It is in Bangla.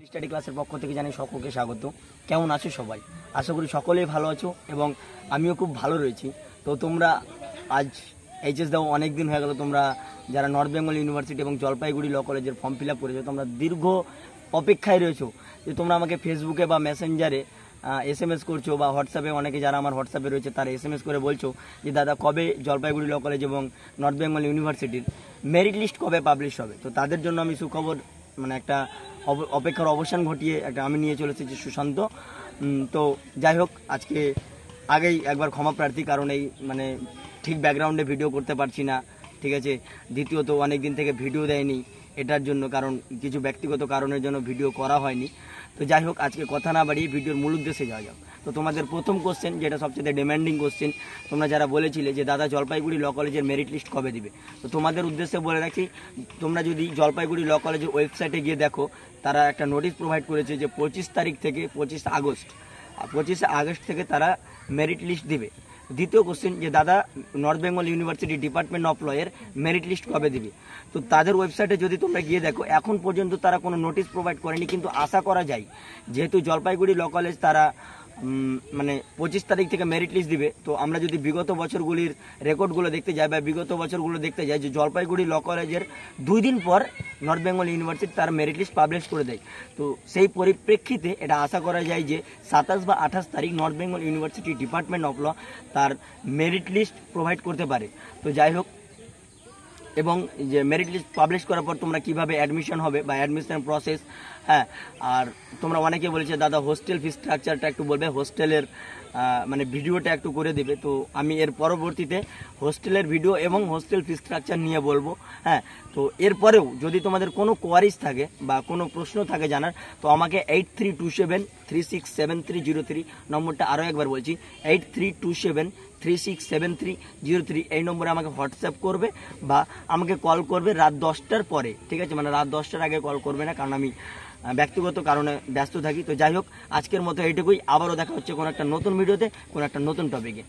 স্টাডি ক্লাসের পক্ষ থেকে জানাই সকলকে স্বাগত। কেমন আছো সবাই? আশা করি সকলেই ভালো আছো এবং আমিও খুব ভালো রয়েছি। তো তোমরা আজ এইচএস দাও, অনেক দিন হয়ে গেল। তোমরা যারা নর্থ বেঙ্গল ইউনিভার্সিটি এবং জলপাইগুড়ি ল কলেজের ফর্ম ফিল আপ করেছো, তোমরা দীর্ঘ অপেক্ষায় রয়েছো যে তোমরা আমাকে ফেসবুকে বা মেসেঞ্জারে SMS করছো বা হোয়াটসঅ্যাপে, অনেকে যারা আমার হোয়াটসঅ্যাপে রয়েছে তারা SMS করে বলছো যে দাদা কবে জলপাইগুড়ি ল কলেজ এবং নর্থ বেঙ্গল ইউনিভার্সিটির মেরিট লিস্ট কবে পাবলিশ হবে। তো তাদের জন্য আমি সুখবর, মানে একটা অপেক্ষার অবসান ঘটিয়ে একটা আমি নিয়ে চলে এসেছি সুশান্ত। তো যাই হোক, আজকে আগেই একবার ক্ষমা প্রার্থী, কারণ এই মানে ঠিক ব্যাকগ্রাউন্ডে ভিডিও করতে পারছি না, ঠিক আছে। দ্বিতীয়ত অনেক দিন থেকে ভিডিও দেয়নি এটার জন্য, কারণ কিছু ব্যক্তিগত কারণের জন্য ভিডিও করা হয়নি। তো যাই হোক, আজকে কথা না বাড়িয়ে ভিডিওর মূল উদ্দেশ্যে যাওয়া যাক। তো তোমাদের প্রথম কোশ্চেন, যেটা সবচেয়ে ডিমান্ডিং কোশ্চেন, তোমরা যারা বলেছিলে যে দাদা জলপাইগুড়ি ল কলেজের মেরিট লিস্ট কবে দিবে, তো তোমাদের উদ্দেশ্যে বলে রাখি, তোমরা যদি জলপাইগুড়ি ল কলেজের ওয়েবসাইটে গিয়ে দেখো, তারা একটা নোটিশ প্রোভাইড করেছে যে 25 তারিখ থেকে 25 আগস্ট থেকে তারা মেরিট লিস্ট দিবে। দ্বিতীয় কোশ্চেন, যে দাদা north Bengal university department of law এর মেরিট লিস্ট কবে দিবে। তো তাদের ওয়েবসাইটে যদি তোমরা গিয়ে দেখো, এখন পর্যন্ত তারা কোনো নোটিশ প্রোভাইড করেনি, কিন্তু আশা করা যায় যেহেতু জলপাইগুড়ি ল কলেজ তারা মানে 25 তারিখ থেকে মেরিট লিস্ট দিবে। তো আমরা যদি বিগত বছরগুলির রেকর্ডগুলো দেখতে যাই বা বিগত বছরগুলো দেখতে যাই, যে জলপাইগুড়ি ল কলেজের 2 দিন পর নর্থ বেঙ্গল ইউনিভার্সিটি তার মেরিট লিস্ট পাবলিশ করে দেয়। তো সেই পরিপ্রেক্ষিতে এটা আশা করা যায় যে 27 বা 28 তারিখ north Bengal university department of law তার মেরিট লিস্ট প্রোভাইড করতে পারে। তো যাই হোক, এবং যে মেরিট লিস্ট পাবলিশ করার পর তোমরা কিভাবে অ্যাডমিশন হবে বা অ্যাডমিশন প্রসেস, হ্যাঁ। আর তোমরা অনেকে বলেছে দাদা হোস্টেল ফি স্ট্রাকচারটা একটু বলবে, হোস্টেলের মানে ভিডিওটা একটু করে দিবে। তো আমি এর পরবর্তীতে হোস্টেলের ভিডিও এবং হোস্টেল ফি স্ট্রাকচার নিয়ে বলবো, হ্যাঁ। তো এরপরেও যদি তোমাদের কোনো কোয়ারিজ থাকে বা কোনো প্রশ্ন থাকে জানার, তো আমাকে 8327367303 নম্বরটা আরও একবার বলছি, 8327367303 এই নম্বরে আমাকে হোয়াটসঅ্যাপ করবে বা আমাকে কল করবে রাত 10টার পরে, ঠিক আছে। মানে রাত 10টার আগে কল করবে না, কারণ আমি ব্যক্তিগত কারণে ব্যস্ত থাকি। তো যাই হোক, আজকের মতো এইটুকুই। আবারও দেখা হচ্ছে কোনো একটা নতুন ভিডিওতে, কোনো একটা নতুন টপিকে।